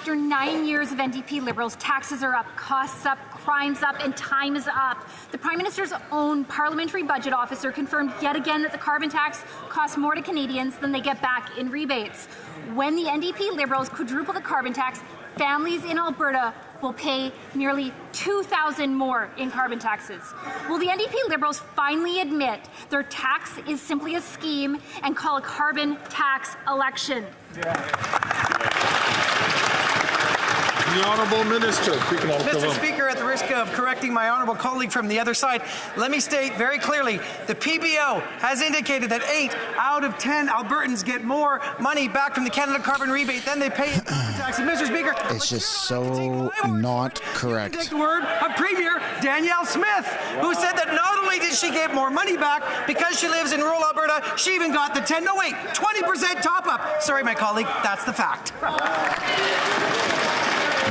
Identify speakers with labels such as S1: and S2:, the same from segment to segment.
S1: After 9 years of NDP Liberals, taxes are up, costs up, crimes up, and time is up. The Prime Minister's own parliamentary budget officer confirmed yet again that the carbon tax costs more to Canadians than they get back in rebates. When the NDP Liberals quadruple the carbon tax, families in Alberta will pay nearly $2,000 more in carbon taxes. Will the NDP Liberals finally admit their tax is simply a scheme and call a carbon tax election?
S2: The Honourable Minister.
S3: Mr. Speaker, at the risk of correcting my honourable colleague from the other side, let me state very clearly, the PBO has indicated that 8 out of 10 Albertans get more money back from the Canada carbon rebate than they pay in carbon tax. And Mr. Speaker,
S4: it's just so not correct.
S3: Take the word of Premier Danielle Smith, who said that not only did she get more money back because she lives in rural Alberta, she even got the 20% top up. Sorry, my colleague, that's the fact.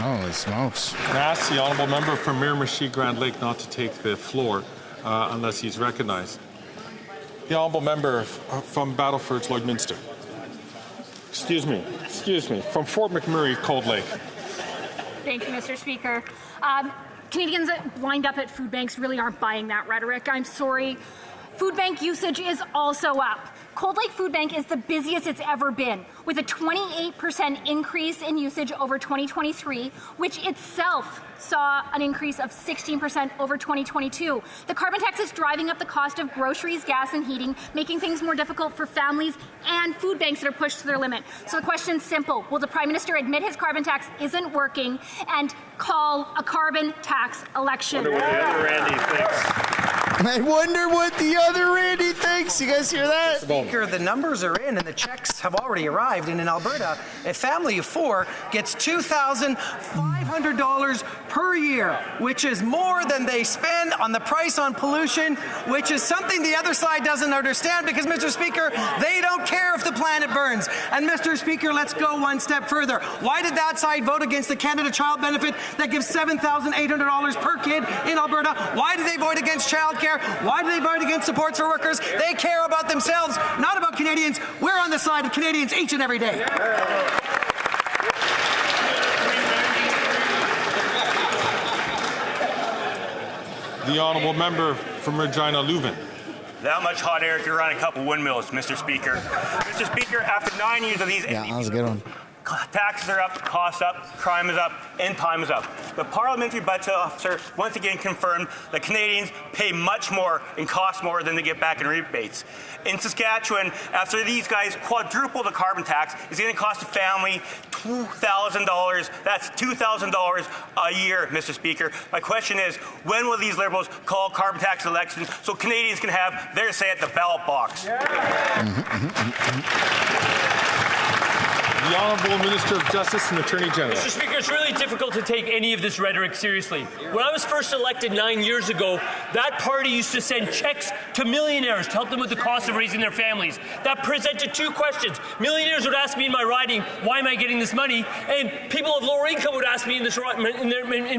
S4: Holy smokes.
S2: I ask the Honourable Member from Miramichi Grand Lake not to take the floor unless he's recognized. The Honourable Member from Battlefords, Lloydminster. Excuse me, from Fort McMurray, Cold Lake.
S1: Thank you, Mr. Speaker. Canadians lined up at food banks really aren't buying that rhetoric. I'm sorry. Food bank usage is also up. Cold Lake Food Bank is the busiest it's ever been, with a 28% increase in usage over 2023, which itself saw an increase of 16% over 2022. The carbon tax is driving up the cost of groceries, gas, and heating, making things more difficult for families and food banks that are pushed to their limit. So the question's simple. Will the Prime Minister admit his carbon tax isn't working and call a carbon tax election?
S4: I wonder what the other Randy thinks. You guys hear that?
S3: Speaker, the numbers are in and the checks have already arrived. And in Alberta, a family of 4 gets $2,500 per year, which is more than they spend on the price on pollution, which is something the other side doesn't understand because, Mr. Speaker, they don't care if the planet burns. And, Mr. Speaker, let's go one step further. Why did that side vote against the Canada Child Benefit that gives $7,800 per kid in Alberta? Why did they vote against childcare? Why do they vote against supports for workers? They care about themselves, not about Canadians. We're on the side of Canadians each and every day.
S2: The Honourable Member from Regina Leuven.
S5: That much hot air to run a couple windmills, Mr. Speaker. Mr. Speaker, after 9 years of these
S4: Yeah, that was a good one.
S5: taxes are up, costs up, crime is up, and time is up. The parliamentary budget officer once again confirmed that Canadians pay much more and cost more than they get back in rebates. In Saskatchewan, after these guys quadruple the carbon tax, it's going to cost a family $2,000. That's $2,000 a year, Mr. Speaker. My question is, when will these Liberals call carbon tax elections so Canadians can have their say at the ballot box?
S2: The Honourable Minister of Justice and Attorney General.
S6: Mr. Speaker, it's really difficult to take any of this rhetoric seriously. When I was first elected 9 years ago, that party used to send checks to millionaires to help them with the cost of raising their families. That presented 2 questions. Millionaires would ask me in my riding, why am I getting this money? And people of lower income would ask me in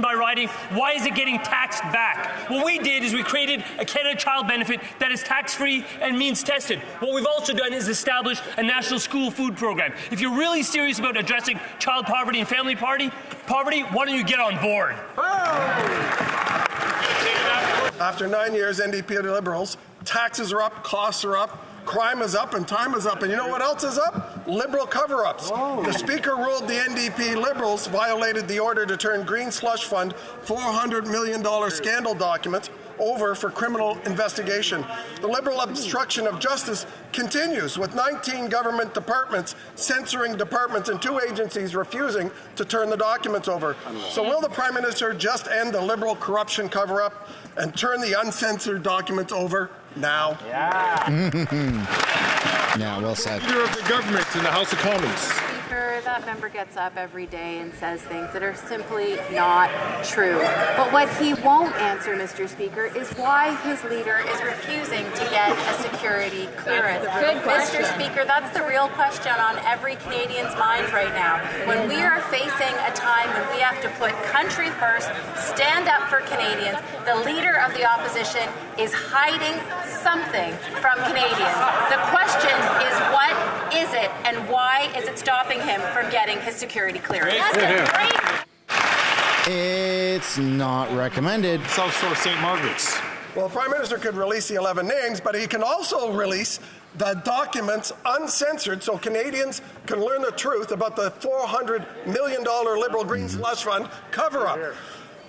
S6: my riding, why is it getting taxed back? What we did is we created a Canada Child Benefit that is tax-free and means tested. What we've also done is establish a national school food program. If you're really serious about addressing child poverty and family poverty, why don't you get on board?
S7: After 9 years, NDP Liberals, taxes are up, costs are up, crime is up, and time is up. And you know what else is up? Liberal cover-ups. The Speaker ruled the NDP Liberals violated the order to turn Green Slush Fund $400 million scandal documents over for criminal investigation. The Liberal obstruction of justice continues, with 19 government departments censoring departments and 2 agencies refusing to turn the documents over. So will the Prime Minister just end the Liberal corruption cover-up and turn the uncensored documents over now?
S4: Yeah, well said.
S2: Leader of the government in the House of Commons.
S8: Speaker, that member gets up every day and says things that are simply not true. But what he won't answer, Mr. Speaker, is why his leader is refusing to get a security clearance. Mr. Speaker, that's the real question on every Canadian's mind right now. When we are facing a time when we have have to put country first, stand up for Canadians. The leader of the opposition is hiding something from Canadians. The question is, what is it, and why is it stopping him from getting his security clearance?
S4: It's not recommended.
S2: South Shore St. Margaret's.
S7: Well, the Prime Minister could release the 11 names, but he can also release the documents uncensored so Canadians can learn the truth about the $400 million Liberal Green Slush Fund cover-up.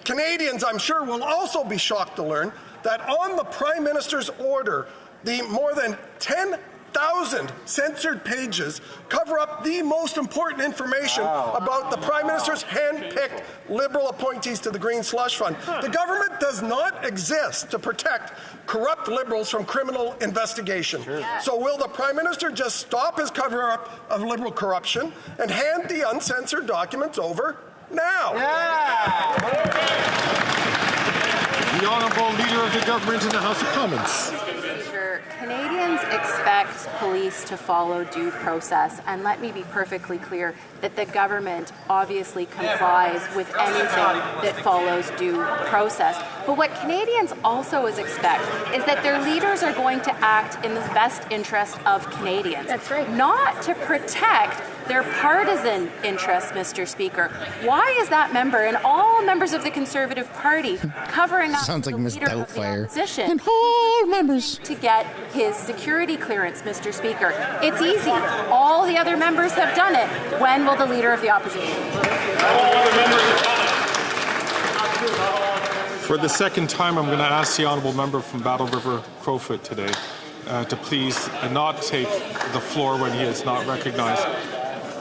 S7: Canadians, I'm sure, will also be shocked to learn that on the Prime Minister's order, the more than 10,000 censored pages cover up the most important information about the Prime Minister's hand-picked Liberal appointees to the Green Slush Fund. The government does not exist to protect corrupt Liberals from criminal investigation. So will the Prime Minister just stop his cover-up of Liberal corruption and hand the uncensored documents over now?
S2: The Honourable Leader of the Government in the House of Commons.
S8: Canadians expect police to follow due process, and let me be perfectly clear that the government obviously complies with anything that follows due process. But what Canadians also expect is that their leaders are going to act in the best interest of Canadians.
S1: That's right.
S8: Not to protect their partisan interests, Mr. Speaker. Why is that member and all members of the Conservative Party covering up
S4: Sounds like
S8: the
S4: Miss
S8: leader of the
S4: Doubtfire.
S8: opposition
S4: And all members
S8: to get his security clearance, Mr. Speaker? It's easy. All the other members have done it. When will the leader of the opposition?
S2: For the second time, I'm going to ask the Honourable Member from Battle River Crowfoot today to please not take the floor when he is not recognized.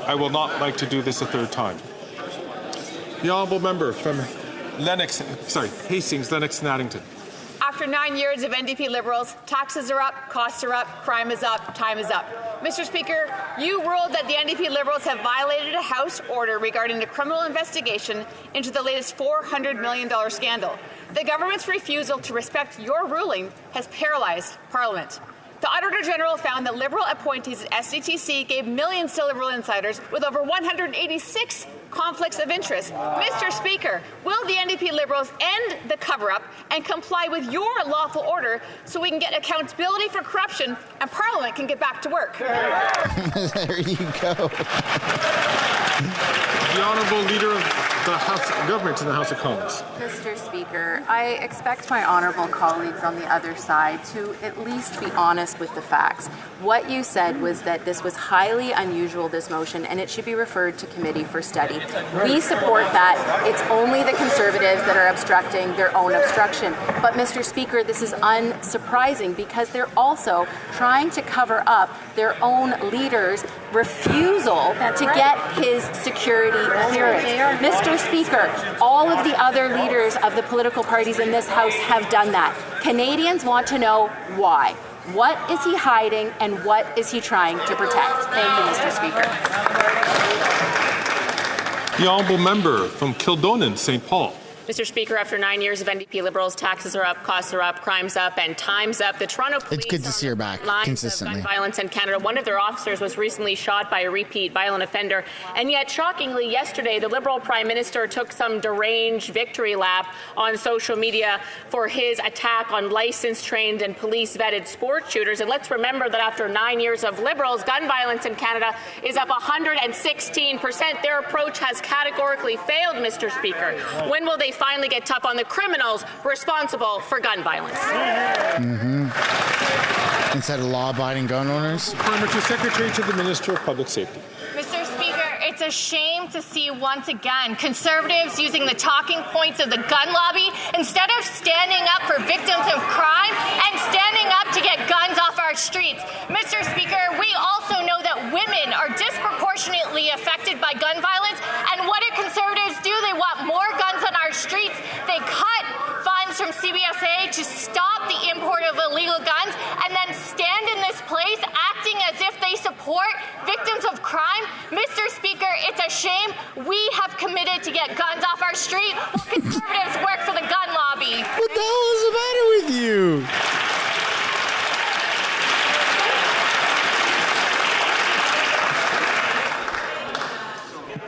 S2: I will not like to do this a third time. The Honourable Member from Hastings, Lennox and Addington.
S9: After 9 years of NDP Liberals, taxes are up, costs are up, crime is up, time is up. Mr. Speaker, you ruled that the NDP Liberals have violated a House order regarding the criminal investigation into the latest $400 million scandal. The government's refusal to respect your ruling has paralyzed Parliament. The Auditor General found that Liberal appointees at SDTC gave millions to Liberal insiders with over 186 conflicts of interest. Mr. Speaker, will the NDP Liberals end the cover-up and comply with your lawful order so we can get accountability for corruption and Parliament can get back to work?
S4: There you go.
S2: The Honourable Leader of the House of Government in the House of Commons.
S8: Mr. Speaker, I expect my honourable colleagues on the other side to at least be honest with the facts. What you said was that this was highly unusual, this motion, and it should be referred to committee for study. We support that. It's only the Conservatives that are obstructing their own obstruction. But, Mr. Speaker, this is unsurprising because they're also trying to cover up their own leader's refusal to get his security clearance. Mr. Speaker, all of the other leaders of the political parties in this House have done that. Canadians want to know why. What is he hiding and what is he trying to protect? Thank you, Mr. Speaker.
S2: The Honourable Member from Kildonan, St. Paul.
S10: Mr. Speaker, after 9 years of NDP Liberals, taxes are up, costs are up, crime's up, and time's up. The Toronto Police
S4: It's good to see her back
S10: lines
S4: consistently.
S10: of gun violence in Canada. One of their officers was recently shot by a repeat violent offender. And yet, shockingly, yesterday, the Liberal Prime Minister took some deranged victory lap on social media for his attack on licensed, trained, and police-vetted sport shooters. And let's remember that after 9 years of Liberals, gun violence in Canada is up 116%. Their approach has categorically failed, Mr. Speaker. When will they finally get tough on the criminals responsible for gun violence?
S4: Instead of law-abiding gun owners.
S2: Parliamentary Secretary to the Minister of Public Safety.
S11: Mr. Speaker, it's a shame to see once again Conservatives using the talking points of the gun lobby instead of standing up for victims of crime and standing up to get guns off our streets. Mr. Speaker, we also know that women are disproportionately affected by gun violence, and what do Conservatives do? They want more guns on our streets. They cut funds from CBSA to stop the import of illegal guns and then stand in this place acting as if they support victims of crime. Mr. Speaker, it's a shame. We have committed to get guns off our street while Conservatives work for the gun lobby.
S4: What the hell is the matter with you?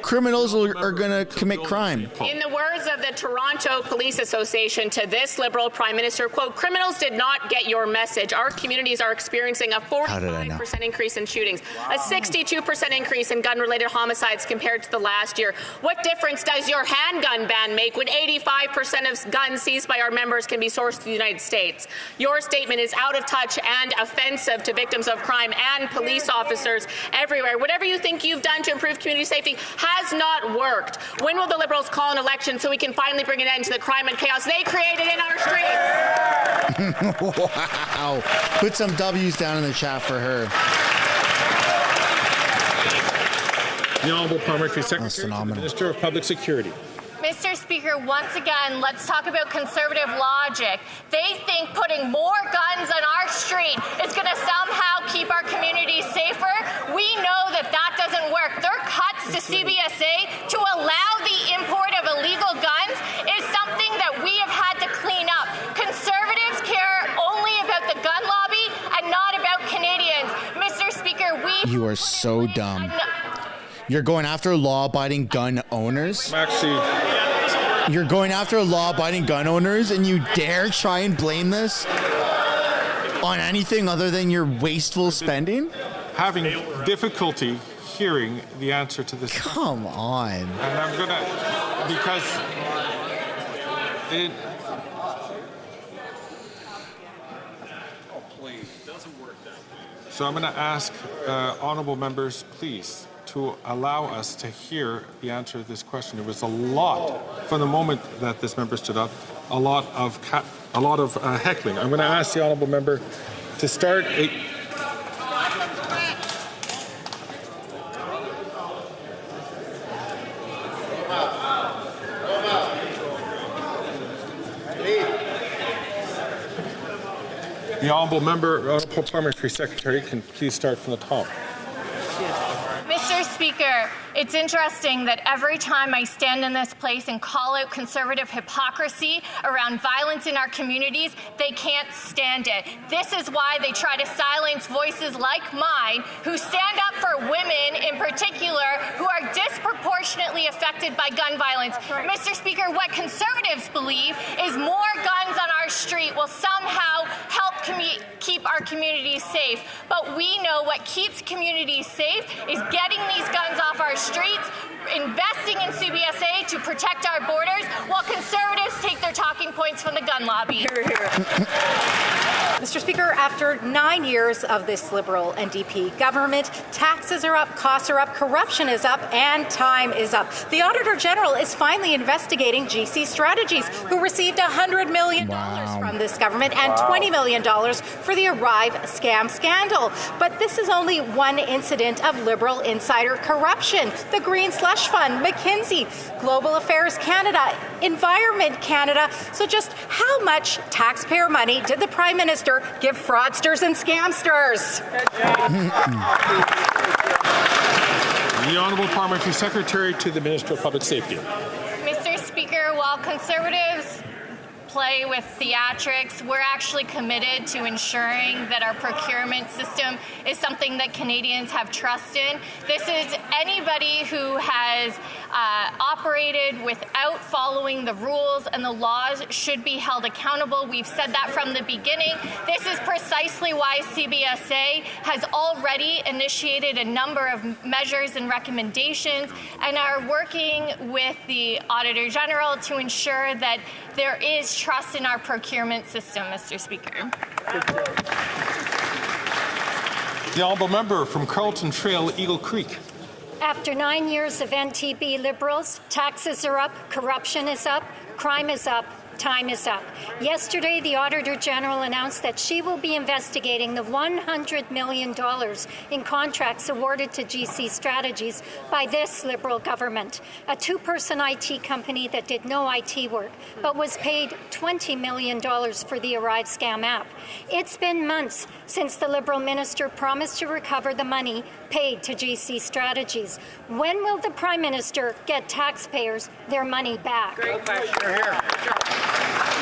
S4: criminals are going to commit crime.
S10: In the words of the Toronto Police Association to this Liberal Prime Minister, quote, criminals did not get your message. Our communities are experiencing a 45% increase in shootings, a 62% increase in gun-related homicides compared to the last year. What difference does your handgun ban make when 85% of guns seized by our members can be sourced to the United States? Your statement is out of touch and offensive to victims of crime and police officers everywhere. Whatever you think you've done to improve community safety has not worked. When will the Liberals call an election so we can finally bring an end to the crime and chaos they created in our streets?
S4: Wow. Put some W's down in the chat for her.
S2: The Honourable Parliamentary Secretary to the Minister of Public Security.
S11: Mr. Speaker, once again, let's talk about conservative logic. They think putting more guns on our street is going to somehow keep our communities safer. We know that that doesn't work. Their cuts to CBSA to allow the import of illegal guns is something that we have had to clean up. Conservatives care only about the gun lobby and not about Canadians. Mr. Speaker,
S4: You are so dumb. You're going after law-abiding gun owners? You're going after law-abiding gun owners and you dare try and blame this on anything other than your wasteful spending?
S2: Having difficulty hearing the answer to this.
S4: Come on.
S2: And I'm going to, because it... So I'm going to ask honourable members, please, to allow us to hear the answer to this question. There was a lot, from the moment that this member stood up, a lot of heckling. I'm going to ask the honourable member to start a... The honourable member, honourable parliamentary secretary, can please start from the top.
S11: Mr. Speaker, it's interesting that every time I stand in this place and call out conservative hypocrisy around violence in our communities, they can't stand it. This is why they try to silence voices like mine who stand up for women in particular who are disproportionately affected by gun violence. Mr. Speaker, what conservatives believe is more guns on our street will somehow help keep our communities safe. But we know what keeps communities safe is getting these guns off our streets, investing in CBSA to protect our borders, while conservatives take their talking points from the gun lobby.
S12: Mr. Speaker, after 9 years of this Liberal NDP government, taxes are up, costs are up, corruption is up, and time is up. The Auditor General is finally investigating GC Strategies, who received $100 million from this government and $20 million for the Arrive scam scandal. But this is only one incident of Liberal insider corruption. The Green Slush Fund, McKinsey, Global Affairs Canada, Environment Canada. So just how much taxpayer money did the Prime Minister give fraudsters and scamsters?
S2: The Honourable Parliamentary Secretary to the Minister of Public Safety.
S11: Mr. Speaker, while conservatives play with theatrics, we're actually committed to ensuring that our procurement system is something that Canadians have trust in. This is anybody who has operated without following the rules and the laws should be held accountable. We've said that from the beginning. This is precisely why CBSA has already initiated a number of measures and recommendations and are working with the Auditor General to ensure that there is trust in our procurement system, Mr. Speaker.
S2: The honourable member from Carlton Trail, Eagle Creek.
S13: After 9 years of NTB Liberals, taxes are up, corruption is up, crime is up, time is up. Yesterday, the Auditor General announced that she will be investigating the $100 million in contracts awarded to GC Strategies by this Liberal government, a two-person IT company that did no IT work, but was paid $20 million for the Arrive scam app. It's been months since the Liberal minister promised to recover the money paid to GC Strategies. When will the Prime Minister get taxpayers their money back?
S2: Great question.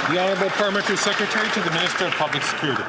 S2: The Honourable Parliamentary Secretary to the Minister of Public Security.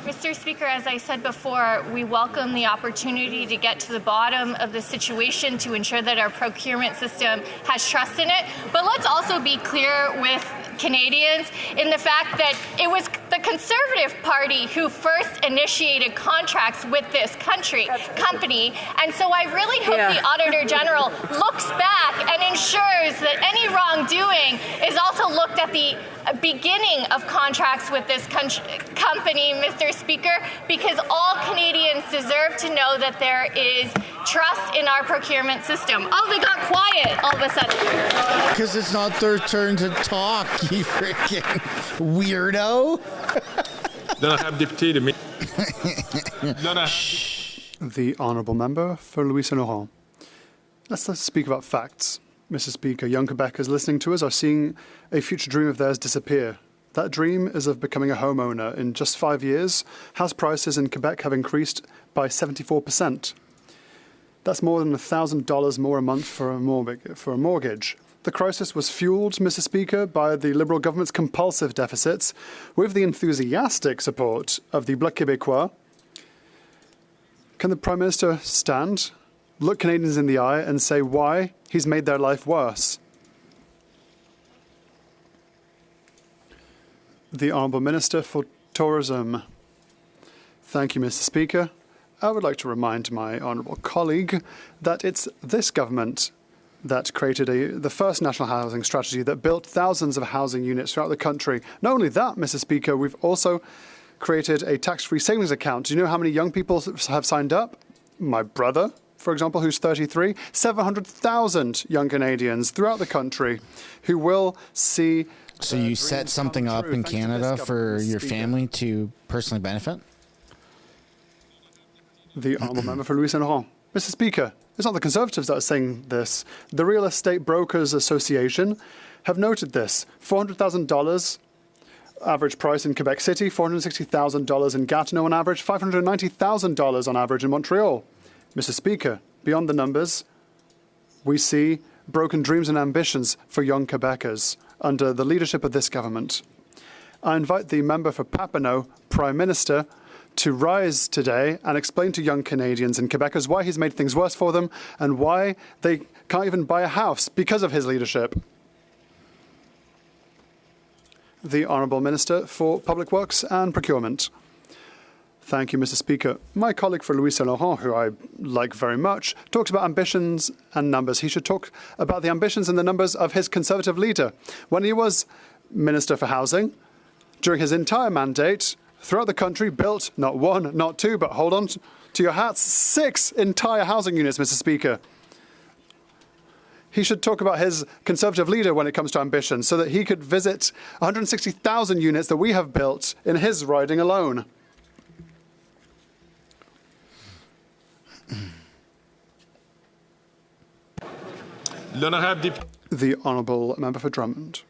S11: Mr. Speaker, as I said before, we welcome the opportunity to get to the bottom of the situation to ensure that our procurement system has trust in it. But let's also be clear with Canadians in the fact that it was the Conservative Party who first initiated contracts with this company. And so I really hope the Auditor General looks back and ensures that any wrongdoing is also looked at the beginning of contracts with this company, Mr. Speaker, because all Canadians deserve to know that there is trust in our procurement system. Oh, they got quiet all of a sudden.
S4: Because it's not their turn to talk, you freaking weirdo.
S14: The Honourable Member for Louis Saint Laurent. Let's speak about facts. Mr. Speaker, young Quebecers listening to us are seeing a future dream of theirs disappear. That dream is of becoming a homeowner. In just 5 years, house prices in Quebec have increased by 74%. That's more than $1,000 more a month for a mortgage. The crisis was fueled, Mr. Speaker, by the Liberal government's compulsive deficits, with the enthusiastic support of the Bloc Québécois. Can the Prime Minister stand, look Canadians in the eye and say why he's made their life worse? The Honourable Minister for Tourism. Thank you, Mr. Speaker. I would like to remind my honourable colleague that it's this government that created the first national housing strategy that built thousands of housing units throughout the country. Not only that, Mr. Speaker, we've also created a tax-free savings account. Do you know how many young people have signed up? My brother, for example, who's 33, 700,000 young Canadians throughout the country who will see...
S4: So you set something up in Canada for your family to personally benefit?
S14: The Honourable Member for Louis Saint Laurent. Mr. Speaker, it's not the Conservatives that are saying this. The Real Estate Brokers Association have noted this. $400,000 average price in Quebec City, $460,000 in Gatineau on average, $590,000 on average in Montreal. Mr. Speaker, beyond the numbers, we see broken dreams and ambitions for young Quebecers under the leadership of this government. I invite the member for Papineau, Prime Minister, to rise today and explain to young Canadians and Quebecers why he's made things worse for them and why they can't even buy a house because of his leadership. The Honourable Minister for Public Works and Procurement. Thank you, Mr. Speaker. My colleague for Louis Saint Laurent, who I like very much, talks about ambitions and numbers. He should talk about the ambitions and the numbers of his Conservative leader. When he was Minister for Housing, during his entire mandate, throughout the country, built not one, not two, but hold on to your hats, 6 entire housing units, Mr. Speaker. He should talk about his Conservative leader when it comes to ambition, so that he could visit 160,000 units that we have built in his riding alone. The Honourable Member for Drummond.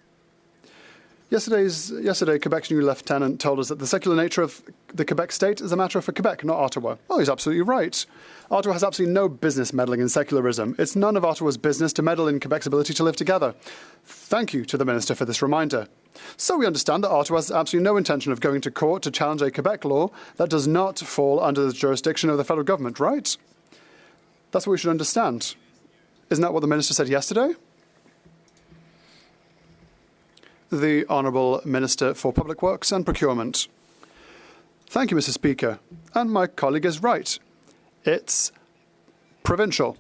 S14: Yesterday, Quebec's new lieutenant told us that the secular nature of the Quebec state is a matter for Quebec, not Ottawa. Oh, he's absolutely right. Ottawa has absolutely no business meddling in secularism. It's none of Ottawa's business to meddle in Quebec's ability to live together. Thank you to the Minister for this reminder. So we understand that Ottawa has absolutely no intention of going to court to challenge a Quebec law that does not fall under the jurisdiction of the federal government, right? That's what we should understand. Isn't that what the Minister said yesterday? The Honourable Minister for Public Works and Procurement. Thank you, Mr. Speaker. And my colleague is right. It's provincial.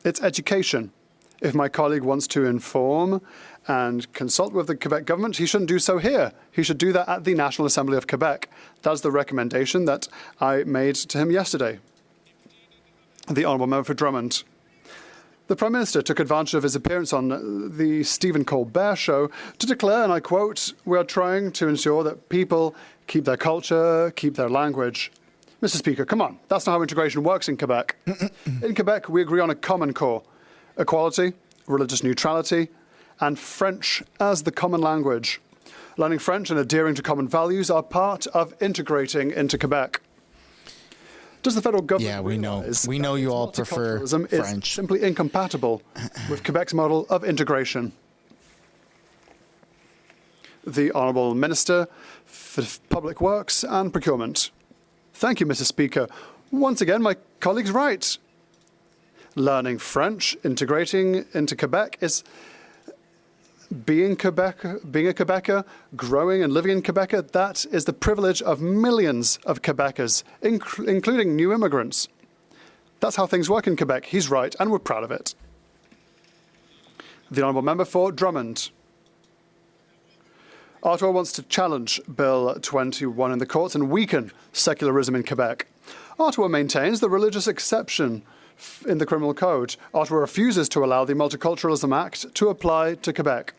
S14: It's education. If my colleague wants to inform and consult with the Quebec government, he shouldn't do so here. He should do that at the National Assembly of Quebec. That's the recommendation that I made to him yesterday. The Honourable Member for Drummond. The Prime Minister took advantage of his appearance on the Stephen Colbert show to declare, and I quote, "We are trying to ensure that people keep their culture, keep their language." Mr. Speaker, come on. That's not how integration works in Quebec. In Quebec, we agree on a common core: equality, religious neutrality, and French as the common language. Learning French and adhering to common values are part of integrating into Quebec. Does the federal government realize
S4: we know you all prefer French.
S14: Is simply incompatible with Quebec's model of integration? the Honourable Minister for Public Works and Procurement. Thank you, Mr. Speaker. Once again, my colleague's right. Learning French, integrating into Quebec is being a Quebecer, growing and living in Quebec. That is the privilege of millions of Quebecers, including new immigrants. That's how things work in Quebec. He's right, and we're proud of it. The Honourable Member for Drummond. Ottawa wants to challenge Bill 21 in the courts and weaken secularism in Quebec. Ottawa maintains the religious exception in the Criminal Code. Ottawa refuses to allow the Multiculturalism Act to apply to Quebec.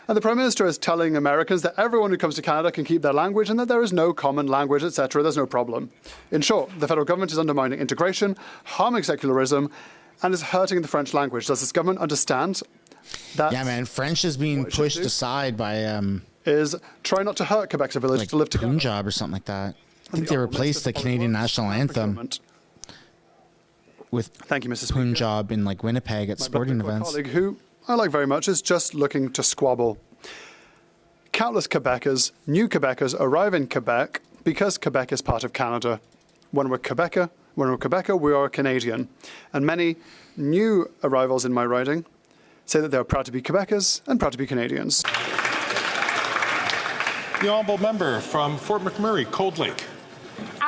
S14: And the Prime Minister is telling Americans that everyone who comes to Canada can keep their language and that there is no common language, etc. There's no problem. In short, the federal government is undermining integration, harming secularism, and is hurting the French language. Does this government understand that?
S4: Yeah, man, French is being pushed aside by
S14: is try not to hurt Quebec's ability to live together.
S4: Punjab or something like that. I think they replaced the Canadian national anthem with
S14: Thank you, Mrs. Speaker.
S4: Punjab in like Winnipeg at sporting events.
S14: My colleague, who I like very much, is just looking to squabble. Countless Quebecers, new Quebecers, arrive in Quebec because Quebec is part of Canada. When we're Quebecer, we are Canadian. And many new arrivals in my riding say that they are proud to be Quebecers and proud to be Canadians.
S2: The Honourable Member from Fort McMurray, Cold Lake.